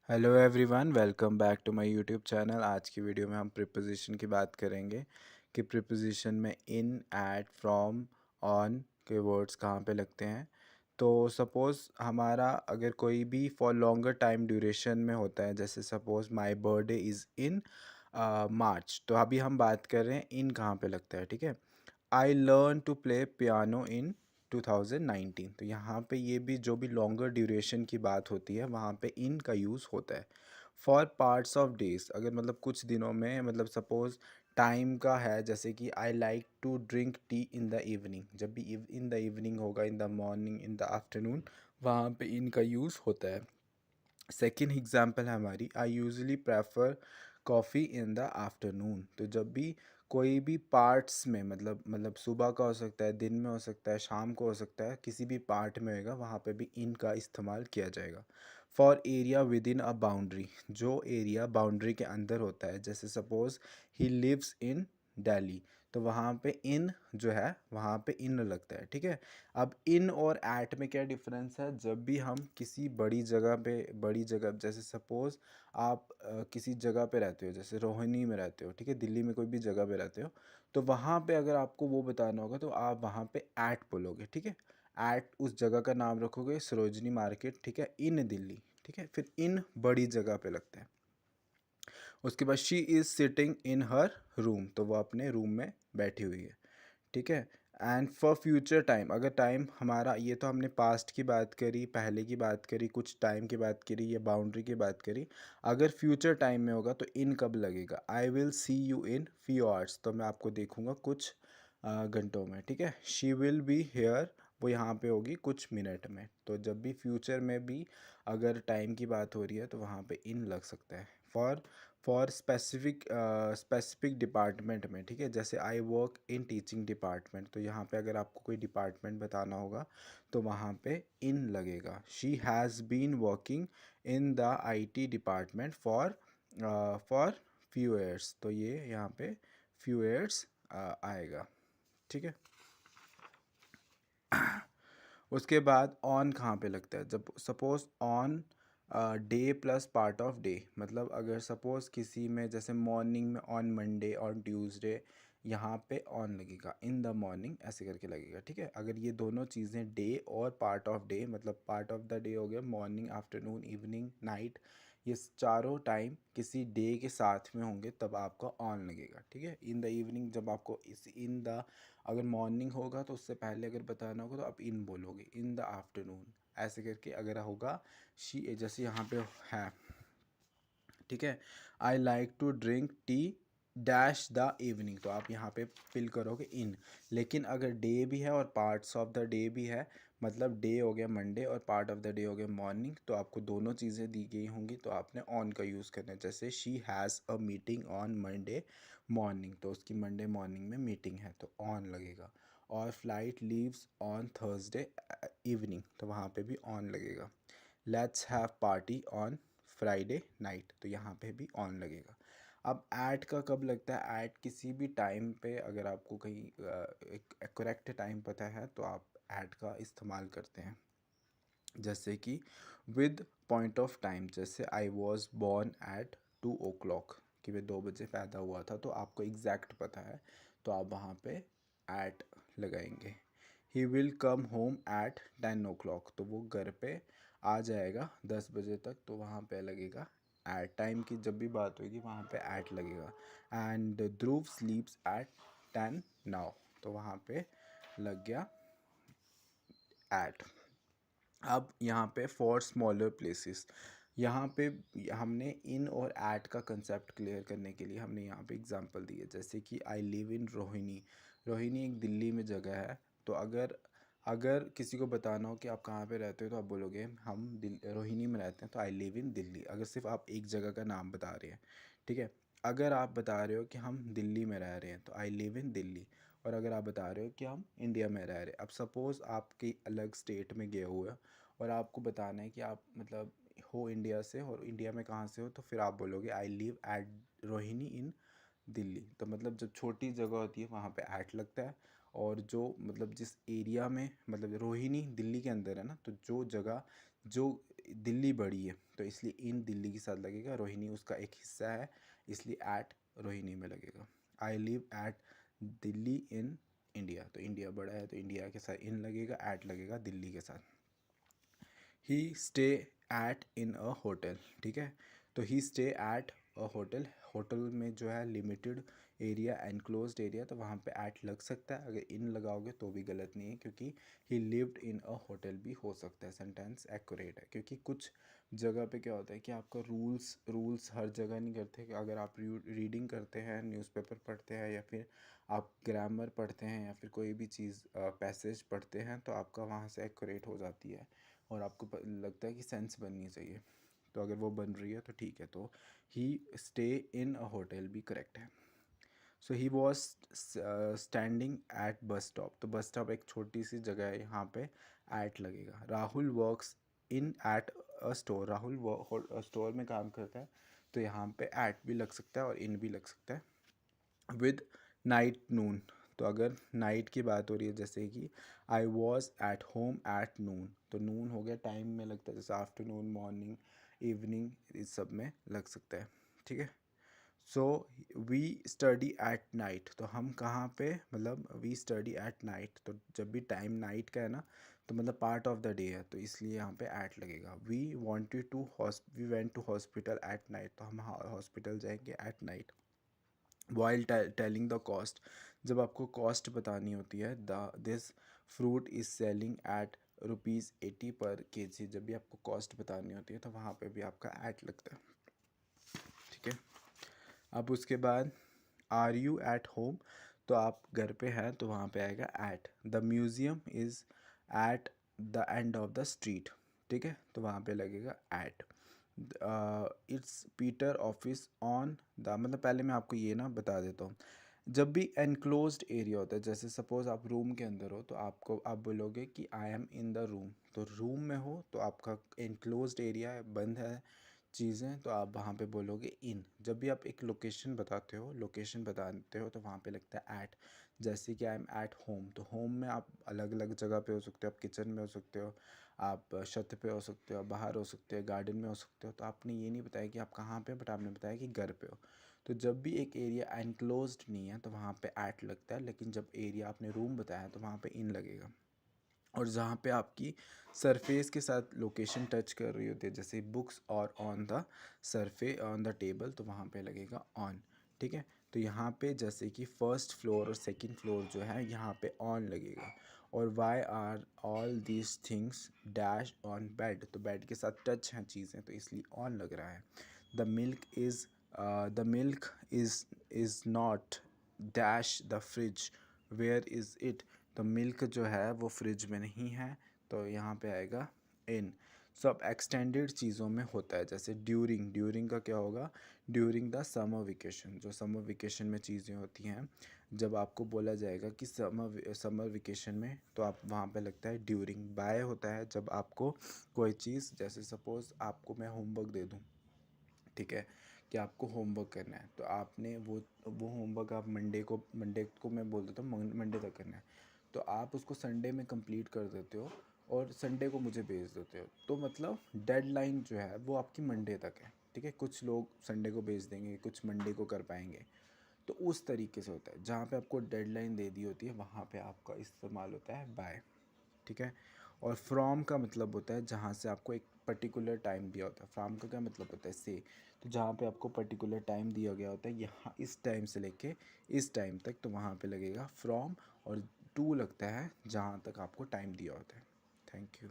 Hello everyone, welcome back to my YouTube channel. आज की video में हम प्रीपोजिशन की बात करेंगे कि प्रीपोजिशन में इन, एट, फ्रॉम, ऑन के वर्ड्स कहाँ पे लगते हैं। तो सपोज़ हमारा अगर कोई भी फॉर लॉन्गर टाइम ड्यूरेशन में होता है, जैसे suppose my birthday is in March, तो अभी हम बात कर रहे हैं इन कहाँ पे लगता है। ठीक है, I learn to play piano in 2019। तो यहाँ पे ये भी जो भी लॉन्गर ड्यूरेशन की बात होती है वहाँ पे इन का यूज़ होता है। फॉर पार्ट्स ऑफ डेज, अगर मतलब कुछ दिनों में, मतलब सपोज़ टाइम का है, जैसे कि I like to drink tea in the evening, जब भी इन द इवनिंग होगा, in the morning, in the afternoon, वहाँ पे इन का यूज़ होता है। सेकेंड एग्जाम्पल है हमारी, I usually prefer coffee in the afternoon. तो जब भी कोई भी पार्ट्स में, मतलब सुबह का हो सकता है, दिन में हो सकता है, शाम को हो सकता है, किसी भी पार्ट में होगा, वहाँ पे भी इन का इस्तेमाल किया जाएगा। For area within a boundary, जो एरिया बाउंड्री के अंदर होता है, जैसे suppose he lives in Delhi, तो वहाँ पे इन जो है वहाँ पे इन लगता है। ठीक है, अब इन और एट में क्या डिफरेंस है। जब भी हम किसी बड़ी जगह, जैसे सपोज़ आप किसी जगह पे रहते हो, जैसे रोहिणी में रहते हो, ठीक है, दिल्ली में कोई भी जगह पे रहते हो, तो वहाँ पे अगर आपको वो बताना होगा तो आप वहाँ पे एट बोलोगे। ठीक है, एट उस जगह का नाम रखोगे, सरोजनी मार्केट। ठीक है, इन दिल्ली। ठीक है, फिर इन बड़ी जगह पे लगता है। उसके बाद she is sitting in her room, तो वो अपने रूम में बैठी हुई है। ठीक है, एंड फॉर फ्यूचर टाइम, अगर टाइम हमारा, ये तो हमने पास्ट की बात करी, पहले की बात करी, कुछ टाइम की बात करी, या बाउंड्री की बात करी। अगर फ्यूचर टाइम में होगा तो इन कब लगेगा। I will see you in few hours, तो मैं आपको देखूंगा कुछ घंटों में। ठीक है, शी विल बी हेयर, वो यहाँ पे होगी कुछ मिनट में। तो जब भी फ्यूचर में भी अगर टाइम की बात हो रही है तो वहाँ पे इन लग सकता है। फॉर स्पेसिफिक डिपार्टमेंट में, ठीक है, जैसे I work in teaching department, तो यहाँ पे अगर आपको कोई डिपार्टमेंट बताना होगा तो वहाँ पे इन लगेगा। She has been working in the IT department for few years, तो ये यहाँ पे फ्यू ईयर्स आएगा। ठीक है, उसके बाद ऑन कहाँ पे लगता है। जब suppose on debt plus part of day, मतलब अगर सपोज़ किसी में, जैसे मॉर्निंग में ऑन मंडे, ऑन ट्यूसडे, यहाँ पे ऑन लगेगा, इन द मॉर्निंग ऐसे करके लगेगा। ठीक है, अगर ये दोनों चीज़ें डे और पार्ट ऑफ डे, मतलब पार्ट ऑफ द डे हो गया मॉर्निंग, आफ्टरनून, इवनिंग, नाइट, ये चारों टाइम किसी डे के साथ में होंगे तब आपका ऑन लगेगा। ठीक है, इन द इवनिंग, जब आपको इस इन द, अगर मॉर्निंग होगा तो उससे पहले अगर बताना होगा तो आप इन बोलोगे, इन द आफ्टरनून ऐसे करके अगर होगा। शी, जैसे यहाँ पे है। ठीक है, I like to drink tea dash the evening, तो आप यहाँ पे फिल करोगे इन। लेकिन अगर डे भी है और पार्ट्स ऑफ द डे भी है, मतलब डे हो गया मंडे और पार्ट ऑफ द डे हो गया मॉर्निंग, तो आपको दोनों चीज़ें दी गई होंगी तो आपने ऑन का यूज़ करना है। जैसे she has a meeting on Monday morning, तो उसकी मंडे मॉर्निंग में मीटिंग है तो ऑन लगेगा। और flight leaves on Thursday evening, तो वहाँ पे भी ऑन लगेगा। Let's have party on Friday night, तो यहाँ पे भी ऑन लगेगा। अब ऐट का कब लगता है। ऐट किसी भी टाइम पे, अगर आपको कहीं एक करेक्ट टाइम पता है तो आप ऐट का इस्तेमाल करते हैं। जैसे कि विद पॉइंट ऑफ टाइम, जैसे I was born at 2 o'clock, कि मैं 2 बजे पैदा हुआ था, तो आपको एग्जैक्ट पता है तो आप वहाँ पे एट लगाएंगे। He will come home at 10 o'clock, तो वो घर पे आ जाएगा 10 बजे तक, तो वहाँ पे लगेगा एट। टाइम की जब भी बात होगी वहाँ पे एट लगेगा। And Dhruv sleeps at 10 now, तो वहाँ पे लग गया एट। अब यहाँ पे फॉर स्मॉलर प्लेसेस, यहाँ पे हमने इन और एट का कंसेप्ट क्लियर करने के लिए हमने यहाँ पे एग्जांपल दी है। जैसे कि I live in Rohini, Rohini एक दिल्ली में जगह है, तो अगर अगर किसी को बताना हो कि आप कहाँ पे रहते हो तो आप बोलोगे हम रोहिणी में रहते हैं, तो आई लिव इन दिल्ली, अगर सिर्फ आप एक जगह का नाम बता रहे हैं। ठीक है, अगर आप बता रहे हो कि हम दिल्ली में रह रहे हैं तो आई लिव इन दिल्ली, और अगर आप बता रहे हो कि हम इंडिया में रह रहे हैं। अब सपोज़ आप कई अलग स्टेट में गए हुए हो और आपको बताना है कि आप मतलब हो इंडिया से, और इंडिया में कहाँ से हो, तो फिर आप बोलोगे आई लिव एट रोहिणी इन दिल्ली। तो मतलब जब छोटी जगह होती है वहाँ पे ऐट लगता है, और जो मतलब जिस एरिया में, मतलब रोहिणी दिल्ली के अंदर है ना, तो जो जगह, जो दिल्ली बड़ी है तो इसलिए इन दिल्ली के साथ लगेगा। रोहिणी उसका एक हिस्सा है इसलिए एट रोहिणी में लगेगा। I live at Delhi in India, तो इंडिया बड़ा है तो इंडिया के साथ इन लगेगा, एट लगेगा दिल्ली के साथ। He stay at in a hotel, ठीक है। तो he stay at a hotel, hotel में जो है लिमिटेड एरिया एनक्लोज्ड एरिया, तो वहाँ पे एट लग सकता है। अगर इन लगाओगे तो भी गलत नहीं है क्योंकि ही लिव्ड इन अ होटल भी हो सकता है, सेंटेंस एक्यूरेट है। क्योंकि कुछ जगह पे क्या होता है कि आपका रूल्स हर जगह नहीं करते। कि अगर आप रीडिंग करते हैं, न्यूज़पेपर पढ़ते हैं या फिर आप ग्रामर पढ़ते हैं या फिर कोई भी चीज़ पैसेज पढ़ते हैं तो आपका वहाँ से एक्यूरेट हो जाती है और आपको लगता है कि सेंस बननी चाहिए। तो अगर वो बन रही है तो ठीक है। तो he stay in a hotel भी करेक्ट है। So he was standing at bus stop, तो बस स्टॉप एक छोटी सी जगह है, यहाँ पे एट लगेगा। Rahul works in at a store, Rahul store में काम करता है तो यहाँ पे एट भी लग सकता है और इन भी लग सकता है। विद नाइट नून, तो अगर नाइट की बात हो रही है जैसे कि I was at home at noon, तो नून हो गया टाइम में लगता है, जैसे आफ्टरनून, मॉर्निंग, इवनिंग, इस सब में लग सकता है, ठीक है। So we study at night, तो हम कहाँ पे, मतलब वी स्टडी एट नाइट, तो जब भी टाइम नाइट का है ना तो मतलब पार्ट ऑफ द डे है तो इसलिए यहाँ पे एट लगेगा। We went to hospital at night, तो हम हॉस्पिटल जाएंगे at night. While telling the cost, जब आपको कॉस्ट बतानी होती है, this fruit is selling at ₹80 per KG, जब भी आपको कॉस्ट बतानी होती है तो वहाँ पे भी आपका एट लगता है, ठीक है। अब उसके बाद आर यू एट होम, तो आप घर पे हैं तो वहाँ पे आएगा at. The museum is at the end of the street, ठीक है, तो वहाँ पे लगेगा at. It's Peter office on the, मतलब पहले मैं आपको ये ना बता देता हूँ। जब भी एनक्लोज्ड एरिया होता है, जैसे सपोज़ आप रूम के अंदर हो तो आपको आप बोलोगे कि I am in the room, तो रूम में हो तो आपका एनक्लोज्ड एरिया है, बंद है चीज़ें, तो आप वहाँ पे बोलोगे इन। जब भी आप एक लोकेशन बताते हो, लोकेशन बताते हो तो वहाँ पे लगता है एट। जैसे कि आई एम एट होम, तो होम में आप अलग अलग जगह पे हो सकते हो, आप किचन में हो सकते हो, आप छत पे हो सकते हो, आप बाहर हो सकते हो, गार्डन में हो सकते हो। तो आपने ये नहीं बताया कि आप कहाँ पे, बट आपने बताया कि घर पे हो। तो जब भी एक एरिया एनक्लोज्ड नहीं है तो वहाँ पे एट लगता है, लेकिन जब एरिया आपने रूम बताया तो वहाँ पे इन लगेगा। और जहाँ पे आपकी सरफेस के साथ लोकेशन टच कर रही होती है, जैसे बुक्स और on the on the table, तो वहाँ पे लगेगा ऑन, ठीक है। तो यहाँ पे जैसे कि फर्स्ट फ्लोर और सेकंड फ्लोर जो है यहाँ पे ऑन लगेगा। और why are all these things dash on bed, तो बेड के साथ टच हैं चीज़ें तो इसलिए ऑन लग रहा है। The milk is not dash the fridge, where is it, तो मिल्क जो है वो फ्रिज में नहीं है तो यहाँ पे आएगा इन। सब एक्सटेंडेड चीज़ों में होता है, जैसे ड्यूरिंग का क्या होगा, ड्यूरिंग द समर वेकेशन, जो समर वेकेशन में चीज़ें होती हैं, जब आपको बोला जाएगा कि समर वेकेशन में तो आप वहाँ पे लगता है ड्यूरिंग। बाय होता है जब आपको कोई चीज़, जैसे सपोज़ आपको मैं होमवर्क दे दूँ, ठीक है, कि आपको होमवर्क करना है तो आपने वो होमवर्क आप मंडे को मैं बोल देता हूँ मंडे तक करना है, तो आप उसको संडे में कंप्लीट कर देते हो और संडे को मुझे भेज देते हो, तो मतलब डेडलाइन जो है वो आपकी मंडे तक है, ठीक है। कुछ लोग संडे को भेज देंगे, कुछ मंडे को कर पाएंगे, तो उस तरीके से होता है। जहाँ पे आपको डेडलाइन दे दी होती है वहाँ पे आपका इस्तेमाल होता है बाय, ठीक है। और फ्रॉम का मतलब होता है जहाँ से आपको एक पर्टिकुलर टाइम दिया होता है। फ्रॉम का क्या मतलब होता है, से, तो जहाँ पे आपको पर्टिकुलर टाइम दिया गया होता है, यहाँ इस टाइम से लेके इस टाइम तक, तो वहाँ पे लगेगा फ्रॉम। और टू लगता है जहाँ तक आपको टाइम दिया होता है। Thank you.